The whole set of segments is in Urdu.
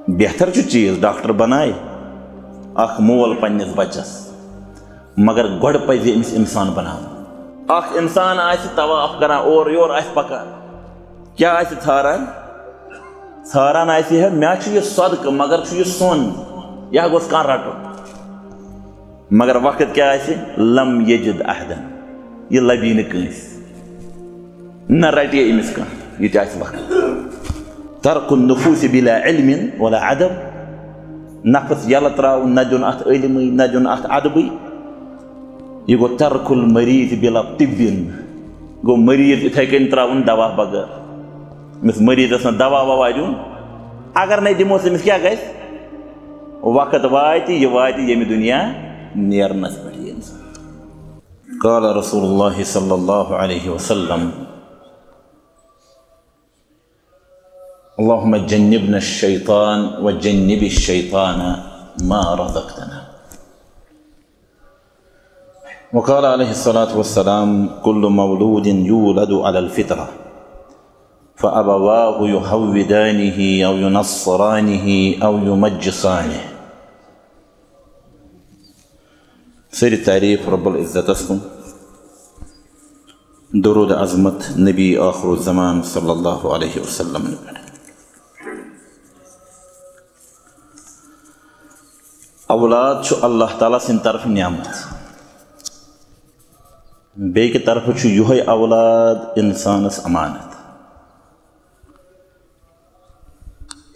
بہتر چیز ڈاکٹر بنائے اخ مول پنس بچس مگر گۄڈٕ پزِ أمِس انسان بناوُن اخ انسان آسہِ طواف کران اور یور آسہِ پکان کیٛاہ آسہِ ژھاران آسہِ ہے مےٚ چھُ یہِ صدقہٕ مگر چھُ یہِ سۄن یہِ گوٚژھ کانٛہہ رٹُن مگر وقت کیٛاہ آسہِ لم یجد احدن یہِ لبی نہٕ کٲنٛسہِ نہ رٹہِ أمِس کانٛہہ یہِ تہِ آسہِ وقت ترک النفوس بلا علم ولا ادب نفس یلہٕ تراوُن نہ دیُن اتھ علمٕے نہ دیُن اتھ ادبٕے یہ گو ترک المریض بلا طب گو مریض اتھے کن تراؤن دوا بغیر امس مریضس نہ دوا ووا دیُن اگر نہ دموس امس کیا گژھِ وقت واتہِ یہ واتہِ ییٚمہِ دنیا نیرنس پٮ۪ٹھ یہِ انسان قال رسول اللہ صلی اللہ علیہ وسلم اللهم جنبنا الشيطان وجنب الشيطان ما رزقتنا وقال عليه الصلاة والسلام كل مولود يولد على الفطرة فأبواه يهودانه أو ينصرانه أو يمجسانه سر تعريف رب العزة اسكن درود عظمت نبي آخر الزمان صلى الله عليه وسلم اولاد چھُ اللہ تعالیٰ سٕنٛدِ طرفہٕ نعمت بیٚکہِ طرفہٕ چھُ یِہوے اولاد انسانس امانت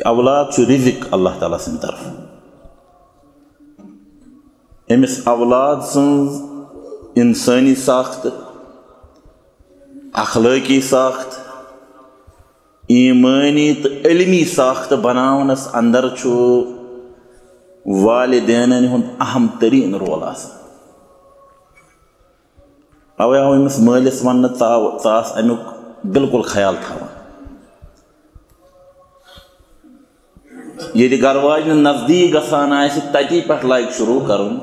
اولاد چھُ رزق اللہ تعالیٰ سٕنٛدِ طرفہٕ أمِس اولاد سٕنٛز انسٲنی ساخت اخلٲقی ساخت ایمٲنی تہٕ علمی ساخت بناونس اندر چھُ والدینن ہُنٛد اہم تریٖن رول آسان اوے آو أمِس مٲلِس وننہٕ ژٕ آس امیُک بالکل خیال تھاوان ییٚلہِ گرٕ واجنہِ نزدیٖک گژھان آسہِ تتی پٮ۪ٹھ لگہِ شروٗع کرُن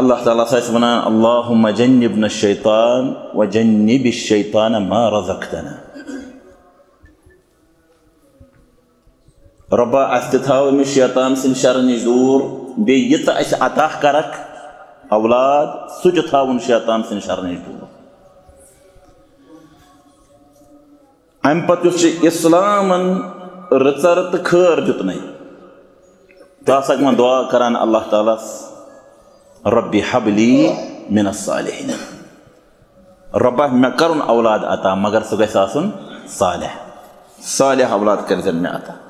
اللہ تعالیٰ آسہِ ونان اللہُمَّ جنبنا الشیطان وجنب الشیطان ما رزقتنا رۄبا اَسہِ تہِ تھاو أمِس شیطان سٕنٛدِ شرٕ نِش دوٗر بیٚیہِ یہِ ژٕ اَسہِ عطا کرکھ اولاد سُہ تہِ تھاوُن شیطان سٕنٛدِ شرٕ نِش دوٗر اَمہِ پتہٕ یُس چھُ اسلامن رٕژر تہٕ خٲر دیُتنَے ژٕ ہسا چھُ وۄنۍ دعا کران اللہ تعالیٰ ہس ربِ حب لی من الصالحین رۄبا مےٚ کرُن اولاد عطا مگر سُہ گژھِ آسُن صالح اولاد کٔرزٮ۪ن مےٚ عطا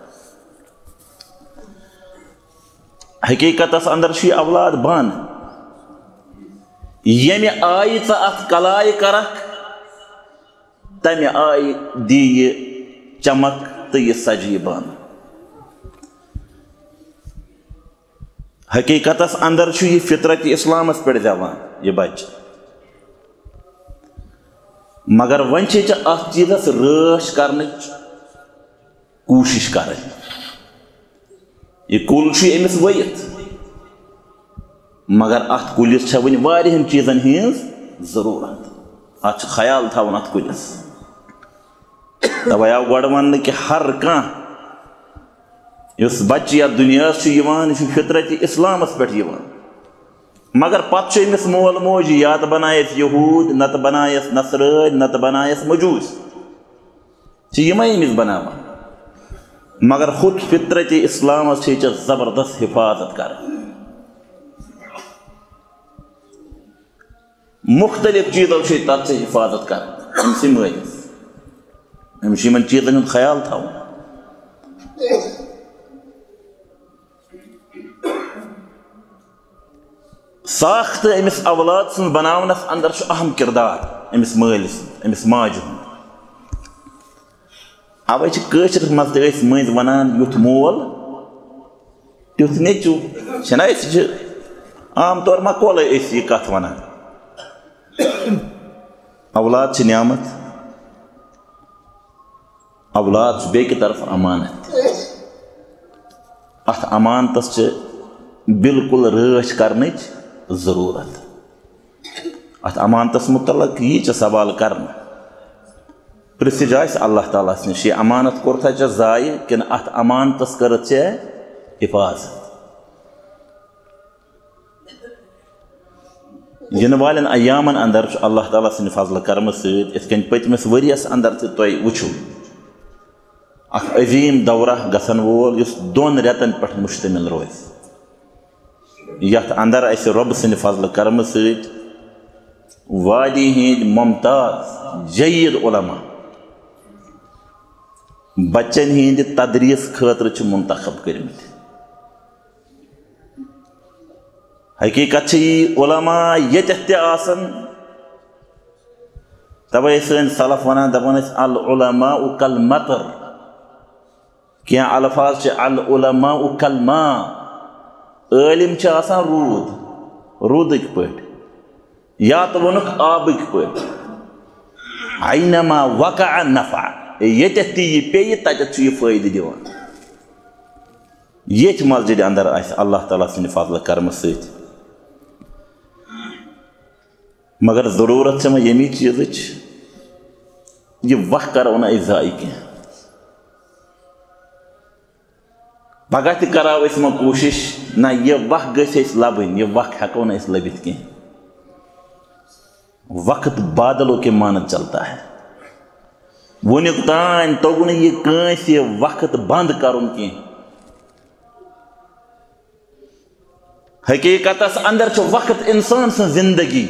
حقیٖقتس اندر چھُ یہِ اولاد بان ییٚمہِ آیہِ ژٕ اتھ کلایہِ کرکھ تمہِ آیہِ دی یہِ چمک تہٕ یہِ سجہِ یہِ بان حقیٖقتس اندر چھُ یہِ فطرت اسلامس پٮ۪ٹھ زٮ۪وان یہِ بچہِ مگر وۄنۍ چھِ ژےٚ اتھ چیٖزس رٲچھ کرنٕچ کوٗشش کرٕنۍ یہِ کُل چھُ أمِس ؤوِتھ مگر اتھ کُلِس چھےٚ وُنہِ واریاہن چیٖزن ہِنٛز ضروٗرت اتھ چھُ خیال تھاوُن اتھ کُلِس توے آو گۄڈٕ وننہٕ کہِ ہر کانٛہہ یُس بچہِ یتھ دُنیاہس چھُ یِوان یہِ چھُ فطرت اسلامس پٮ۪ٹھ یِوان مگر پتہٕ چھُ أمِس مول موج یا تہٕ بنایس یہوٗد نتہٕ بنایس نصرٲنۍ نتہٕ بنایس مجوٗس چھِ یِمے أمِس بناوان مگر خود فطرت اسلامس چھِ ژےٚ زبردست حفاظت کرٕنۍ مختلف چیٖزو چھِ تتھ ژےٚ حفاظت کرٕنۍ أمسٕے مٲلِس أمِس چھُ یِمن چیٖزن ہُنٛد خیال تھاوُن ساختہٕ أمِس اولاد سٕنٛز بناونس اندر چھُ اہم کردار أمِس مٲلۍ سُنٛد أمِس ماجہِ ہُنٛد اوے چھِ کٲشرِس منٛز تہِ أسۍ مٔنٛزۍ ونان یُتھ مول تیُتھ نیٚچوٗ چھِنہ أسۍ چھِ عام طور مکولے أسۍ یہِ کتھ ونان اولاد چھِ نعمت اولاد چھُ بیٚکہِ طرفہٕ امانت اتھ امانتس چھِ بالکل رٲچھ کرنٕچ ضروٗرت اتھ امانتس متعلق یی ژےٚ سوال کرنہٕ پرسج آس اللہ تعالیٰ نش یہ امانت کورتھا ژےٚ ضایع کِنہٕ اتھ امانتس کٔرٕتھ ژےٚ حفاظت. ینہٕ والٮ۪ن ایامن اندر چھُ اللہ تعالیٰ سٕنٛدِ فضلہٕ کرمہٕ سۭتۍ یِتھ کٔنۍ پٔتمِس ؤریس اندر تہِ تُہۍ وٕچھِو اکھ عظیٖم دورہ گژھن وول یُس 2 رٮ۪تن پٮ۪ٹھ مُشتمل روزِ، یتھ اندر اسہِ رۄبہٕ سٕنٛدِ فضلہٕ کرمہٕ سۭتۍ وادی ہٕنٛدۍ ممتاز جید علما بچن ہٕنٛدِ تدریٖس خٲطرٕ چھِ منتخب کٔرمٕتۍ. حقیقت چھِ یی علما ییٚتٮ۪تھ تہِ آسن، تَوَے سٲنۍ سلف ونان دپان ٲسۍ العلماء کالمطر، کینٛہہ الفاظ چھِ العلماء کالماء، عٲلم چھِ آسان روٗدٕکۍ پٲٹھۍ، یا تہٕ ووٚنُکھ آبٕکۍ پٲٹھۍ. اینما وقع نفع، ییٚتٮ۪تھ تہِ یہِ پیٚیہِ تتٮ۪تھ چھُ یہِ فٲیدٕ دِوان. ییٚتھۍ مسجدِ اندر آسہِ اللہ تعالیٰ سٕنٛدِ فضلہٕ کرمہٕ سۭتۍ. مگر ضروٗرت چھےٚ وۄنۍ ییٚمہِ چیٖزٕچ یہِ وق کرو نہٕ أسۍ ضایع کینٛہہ. پگاہ تہِ کرو أسۍ وۄنۍ کوٗشش نہ یہِ وق گژھِ اَسہِ لبٕنۍ، یہِ وق ہٮ۪کو نہٕ أسۍ لٔبِتھ کینٛہہ. وقت بادلوں کے مانند چلتا ہے. وُنیُک تام توٚگ نہٕ یہِ کٲنٛسہِ وقت بنٛد کرُن کینٛہہ. حقیقتس اندر چھُ وقت انسان سٕنٛز زندگی،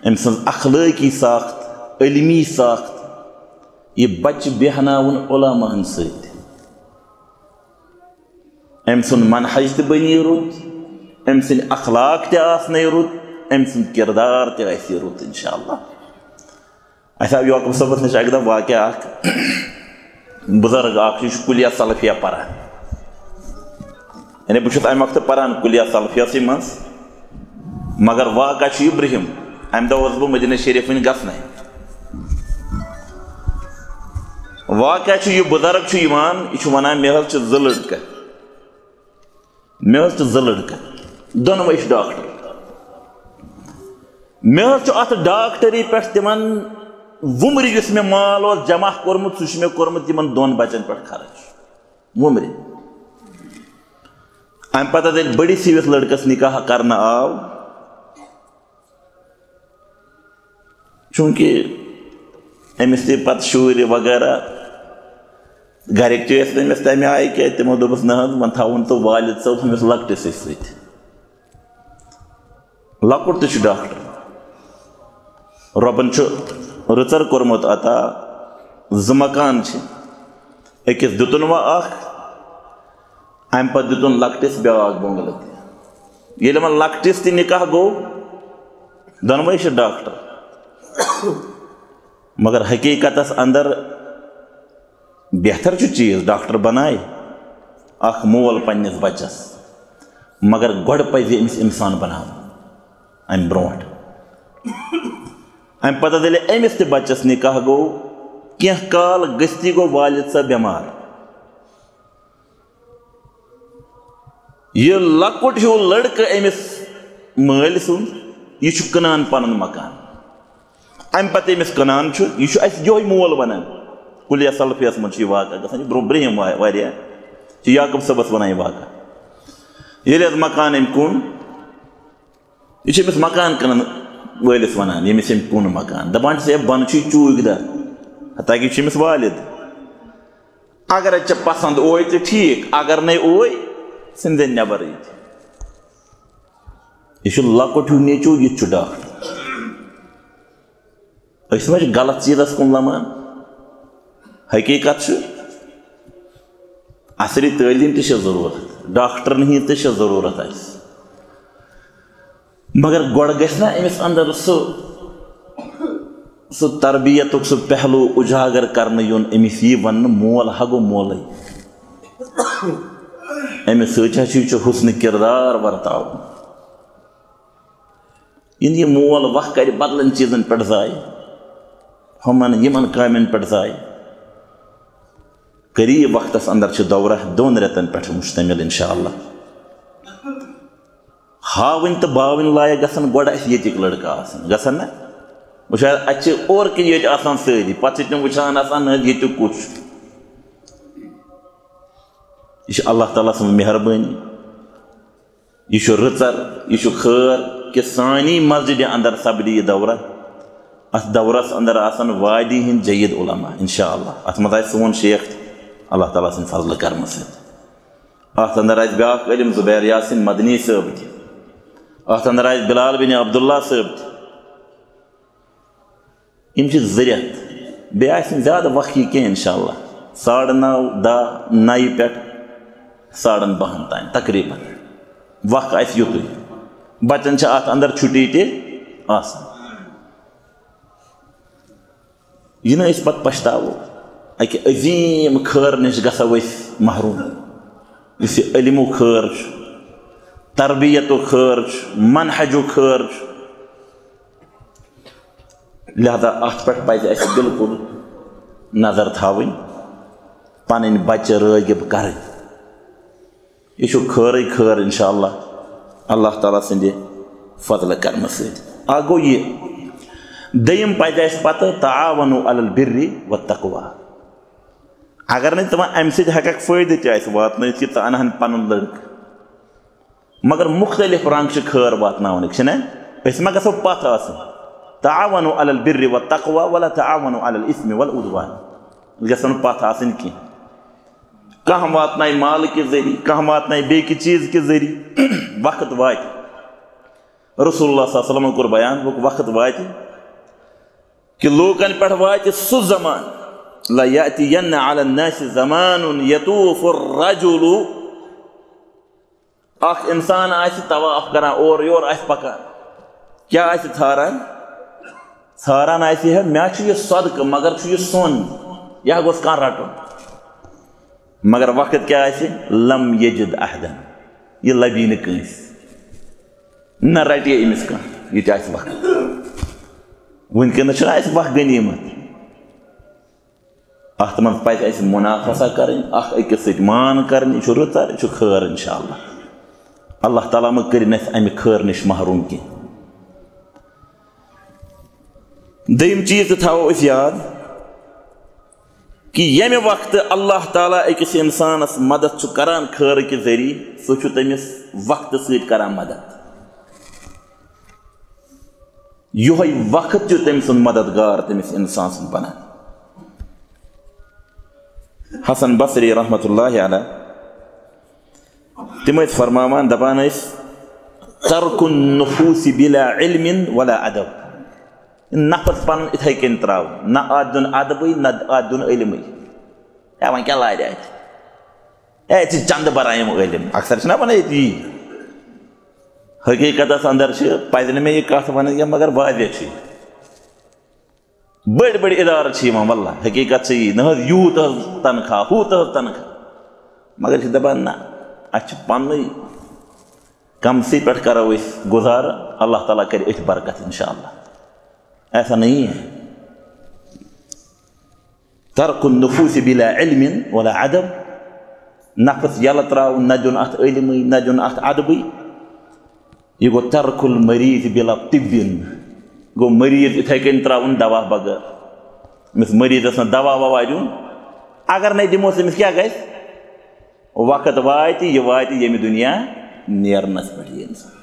أمۍ سٕنٛز اخلٲقی ساخت، علمی ساخت، یہِ بچہِ بیٚہناوُن علماہن سۭتۍ. أمۍ سُنٛد منہج تہِ بنی رُت، أمۍ سٕنٛدۍ اخلاق تہِ آسنَے رُت، أمۍ سُنٛد کردار تہِ آسہِ رُت انشاء اللہ. اَسہِ آو یعقوٗب صٲبس نِش اکہِ دۄہ واقعہ اکھ، بُزرگ اکھ یہِ چھُ کُلیہ سلفیہ پران، یعنی بہٕ چھُس امہِ وقتہٕ پران کُلیہ سلفیہسٕے منٛز، مگر واقعہ چھُ یہِ برٛونٛہِم. امہِ دۄہ اوسُس بہٕ مدیٖنہ شریٖف وٕنہِ گژھنَے. واقعہ چھُ یہِ بُزرگ چھُ یِوان، یہِ چھُ ونان مےٚ حظ چھِ 2 لڑکہٕ، مےٚ حظ چھِ 2 لڑکہٕ، دۄنوَے چھِ ڈاکٹر. مےٚ حظ چھُ اتھ ڈاکٹری پٮ۪ٹھ تِمن وُمرِ یُس مےٚ مال اوس جمع کوٚرمُت سُہ چھُ مےٚ کوٚرمُت یِمن 2 بچن پٮ۪ٹھ خرٕچ وُمرِ. امہِ پتہٕ حظ ییٚلہِ بٔڑِس ہِوِس لڑکس نکاح کرنہٕ آو، چوٗنٛکہِ أمِس تہِ پتہٕ شُرۍ وغیرہ گرِکۍ تہِ ٲسۍ أمِس تمہِ آیہِ کہِ تِمو دوٚپُس نہ حظ وۄنۍ تھاوُن تو والِد صٲب أمِس لۄکٹِسٕے سۭتۍ. لۄکُٹ تہِ چھُ ڈاکٹر، رۄبن چھُ رٕژر کوٚرمُت عطا، 2 مکان چھِ، أکِس دِتُن وۄنۍ اکھ، امہِ پتہٕ دِتُن لۄکٹِس بیٛاکھ بنٛگلہٕ تہِ. ییٚلہِ وۄنۍ لۄکٹِس تہِ نکاح گوٚو، دۄنوَے چھِ ڈاکٹر. مگر حقیقتس اندر بہتر چھُ چیٖز ڈاکٹر بنایہِ اکھ مول پننِس بچس، مگر گۄڈٕ پزِ أمِس انسان بناوُن امہِ برونٛٹھ. امہِ پتہٕ ییٚلہِ أمِس تہِ بچس نکاح گوٚو، کینٛہہ کال گٔژھتھٕے گوٚو والِد صٲب بٮ۪مار. یہِ لۄکُٹ ہیوٗ لڑکہٕ أمِس مٲلۍ سُنٛد، یہِ چھُ کٕنان پنُن مکان. امہِ پتہٕ أمِس کٕنان چھُ، یہِ چھُ اسہِ یِہوے مول ونان. کُلیہ سلفیہس منٛز چھُ یہِ واقعہ گژھان، یہِ برٛونٛہِم واریاہ چھِ یعقوٗب صٲبس ونان یہِ واقعہ. ییٚلہِ حظ مکان أمۍ کُن، یہِ چھُ أمِس مکان کٕنن وٲلِس ونان ییٚمِس أمۍ کُن مکان، دپان چھِس ہے بۄنہٕ چھُے چوٗکۍ دار، تاکہِ چھُ أمِس والِد. اگر ژےٚ پسنٛد اوے تہِ ٹھیٖک، اگر نَے اوے ژٕ نِن نٮ۪بر ییٚتہِ. یہِ چھُ لۄکُٹ ہیوٗ نیٚچوٗ، یہِ تہِ چھُ ڈاکٹر. أسۍ ما چھِ غلط چیٖزس کُن لمان. حقیقت چھُ عصری تعلیٖم تہِ چھِ ضروٗرت، ڈاکٹرن ہِنٛز تہِ چھِ ضروٗرت اَسہِ، مگر گۄڈٕ گژھِ نہ أمِس اندر سُہ تربیتُک سُہ پہلوٗ اُجاگر کرنہٕ یُن، أمِس یی وننہٕ مول ہا گوٚو مولٕے. أمِس سۭتۍ حظ چھُ حُسنہِ کِردار ورتاوُن. یِنہٕ یہِ مول وق کرِ بدلن چیٖزن پٮ۪ٹھ ضایع، ہُمن یِمن کامٮ۪ن پٮ۪ٹھ ضایع. قریٖب وقتس اندر چھُ دورہ 2 رٮ۪تن پٮ۪ٹھ مُشتمل انشاء اللہ. ہاوٕنۍ تہٕ باوٕنۍ لایق گژھن گۄڈٕ اسہِ ییٚتِکۍ لڑکہٕ آسٕنۍ، گژھن نہ؟ وشاید اتھ اور کن یہ آسان ساری پتہ تم وچان آسان یہ کچھ یہ اللہ تعالیٰ سن مہربانی یہ رچر یہ خیر کہ سانی مسجد اندر سپدِ یہ دورہ ات دورس اندر آسن وادی ہند جید علماء انشاءاللہ ات مز آئے سون شیخ اللہ تعالیٰ سن فضل کرم ست ات اندر آئے بیاکھ علم زبیر یاسین مدنی صاحب تہ ات اندر آئے بلال بن عبداللہ صاحب تہ یم چھ ذریعت بیٚیہِ آسہِ زیادٕ وقت کی انشاءاللہ 9:30 10 9 پٮ۪ٹھ 12:30 تام تقریباً وقت آسہِ یُتُے بچن چھِ اتھ اندر چھُٹی تہِ آسان یہ نہ پتہ پچھتاو اکہ عظیم خیر نش گژھو أسۍ محروم یُس یہِ علمُک خیر چھُ تربیتُک خیر چھُ منہجُک خیر چھُ لہذا ات پہ پزِ اسہِ بالکل نظر تھاوٕنۍ پنٕنۍ بچہِ رٲغب کرٕنۍ یہ چھُ خیرٕے خیر انشاءاللہ اللہ تعالیٰ سٕنٛدِ فضلہ کرمہٕ سۭتۍ اکھ گوٚو یہِ دوٚیِم پزِ اسہِ پتہٕ تعاونوا علی البر والتقوی اگر نہٕ ژٕ وۄنۍ امہِ سۭتۍ ہٮ۪ککھ فٲیدٕ تہِ اسہِ واتنٲیِتھ کہِ ژٕ انہن پنُن لڑکہٕ مگر مختلف رنگ چھِ خیر واتناونٕکۍ چھِنہ أسۍ ما گژھو پتھ آسٕنۍ تعاونوا علی البر والتقوی ولا تعاونوا علی الاثم والعدوان یہِ گژھو نہٕ پتھ آسٕنۍ کینٛہہ کانٛہہ واتنایہِ مالہٕ کہِ ذٔریعہٕ کانٛہہ واتنایہِ بیٚیہِ کہِ چیٖز کہِ ذٔریعہٕ وقت واتہِ رسول اللہ صلی اللہ علیہ وسلم کوٚر بیان دوٚپُکھ وقت واتہِ کہ لوکن پہ واتہِ سُہ زمان لَيَأْتِيَنَّ عَلَى النَّاسِ زَمَانٌ يَطُوفُ الرَّجُلُ اکھ انسان آسہِ طواف کران اور یور آسہِ پکان کیٛاہ آسہِ ژھاران ژھاران آسہِ ہے مےٚ چھُ یہِ صدقہٕ مگر چھُ یہِ سۄن یہِ گوٚژھ کانٛہہ رٹُن مگر وقت کیٛاہ آسہِ لم یجد احدن یہِ لبی نہٕ کٲنٛسہِ نہ رٹہِ ہے أمِس کانٛہہ یہِ تہِ آسہِ وقت ونکیٚنس چھُنہ اسہِ وق غنیٖمت اتھ منٛز پزِ اسہِ منافسہ کرٕنۍ اکھ أکِس سۭتۍ مان کرٕنۍ یہِ چھُ رٕژر یہِ چھُ خیر انشاءاللہ اللہ تعالیٰ مہ کٔرِنۍ اسہِ امہِ خیر نِش محروم کینٛہہ دوٚیِم چیٖز تہِ تھاوو أسۍ یاد کہ ییٚمہِ وقتہٕ اللہ تعالیٰ أکِس انسانس مدد چھُ کران خیرٕکہِ ذٔریعہٕ سُہ چھُ تٔمِس وقتہٕ سۭتۍ کران مدد یہوے وقت چھُ تٔمۍ سُنٛد مددگار تٔمِس انسان سُنٛد بنان حسن بصری رحمۃ اللہ علیہ تم ٲسۍ فرماوان دپان ٲسۍ ترک النفوس بلا علم ولا ادب نفس پنُن یِتھٕے کٔنۍ تراوُن نہ اتھ دیُن ادبٕے نہ اتھ دیُن علمٕے ہے وۄنۍ کیٛاہ لارِ اتہِ ہے ژٕ چندٕ بران یِم علم اکثر چھِنہ ونان ییٚتہِ یی حقیقتس اندر پزِ نہٕ مےٚ یہِ کتھ ونٕنۍ کینٛہہ مگر واریاہ چھِ بٔڑۍ بٔڑۍ ادارٕ چھِ یِوان واللہ حقیقت چھِ یی نہ حظ یوٗت حظ تنخواہ ہوٗت حظ تنخواہ مگر چھِ دپان نہ اَسہِ چھُ پننُے کمسٕے پٮ۪ٹھ کرو أسۍ گُزارٕ اللہ تعالیٰ کرِ أتھۍ برکت انشاءاللہ ایسا نہیں ہے ترک النفوس بلا علم ولا ادب نفس یلہٕ تراوُن نہ دیُن اتھ علمٕے نہ دیُن اتھ ادبٕے یہ گو ترک المریض بلا طب گو مریض اتھے کن تراؤن دوا بغیر امس مریضس نہ دوا ووا دیُن اگر نہ دموس امس کیا گژھِ وقت واتہِ یہ واتہِ ییٚمہِ دُنیا نیرنس پٮ۪ٹھ یہِ انسان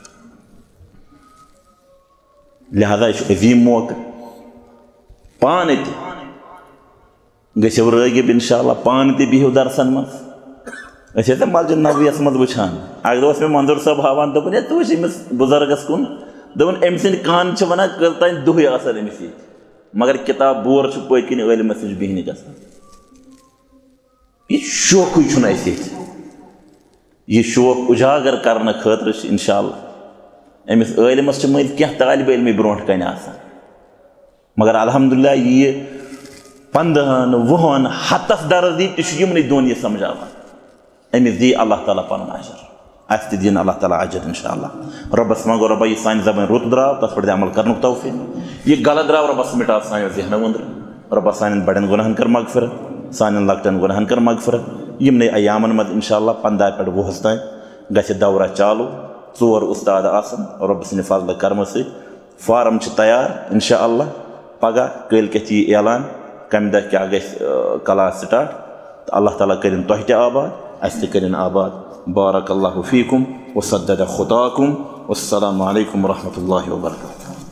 لہذا یہ چھُ عظیٖم موقع پانہٕ تہِ گٔژھِو رٲغب انشاءاللہ پانہٕ تہِ بِہِو درسن منٛز أسۍ ٲسۍ مسجد نبویَس منٛز وٕچھان اکھ دۄہ اوس مےٚ منظوٗر صٲب ہاوان دوٚپُن ہے ژٕ وٕچھ أمِس بُزرگس کُن دوٚپُن أمۍ سٕنٛدۍ کانہٕ چھِ ونان کٔژتانۍ دۄہے آسان أمِس ییٚتہِ مگر کِتاب بور چھُ پٔتۍ کِنۍ عٲلمس نِش بِہنہِ گژھان یہِ شوقٕے چھُنہٕ اَسہِ ییٚتہِ یہِ شوق اُجاگر کرنہٕ خٲطرٕ چھِ انشاءاللہ أمِس عٲلمس چھِ مٔنٛزۍ کینٛہہ طالبہِ علمٕے برونٛٹھ کنہِ آسان مگر الحمدللہ یہِ 15 وُہن ہتس درس دی تہِ چھُ یِمنٕے دۄن یہِ سمجھاوان أمِس دی اللہ تعالیٰ پنُن اجر اسہِ تہِ دِیِن اللہ تعالیٰ اجر انشاءاللہ رۄبس منٛگو رۄبا یہِ سانہِ زبٲنۍ رُت درٛاو تتھ پٮ۪ٹھ دِ عمل کرنُک توفیٖق یہِ غلط درٛاو رۄبس مٹاو سانیو ذہنو أنٛدرٕ رۄبا سانٮ۪ن بڑٮ۪ن گۄنہن کر مغفرت سانٮ۪ن لۄکٹٮ۪ن گۄنہن کر مغفرت یِمنٕے ایامن منٛز انشاءاللہ 15 پٮ۪ٹھ 20 تام گژھِ دورہ چالوٗ 4 اُستاد آسن رۄبہٕ سٕنٛدِ فضلہٕ کرمہٕ سۭتۍ فارم چھِ تیار انشاءاللہ پگہ کٲلکٮ۪تھ یی اعلان کمہِ دۄہ کیٛاہ گژھِ کلاس سٹارٹ تہٕ اللہ تعالیٰ کٔرِنۍ تۄہہِ تہِ آباد اَسہِ تہِ کٔرِنۍ آباد بارک اللہ فیکم وسدد خطاکم والسلام علیکم ورحمۃ اللہ وبرکاتہ.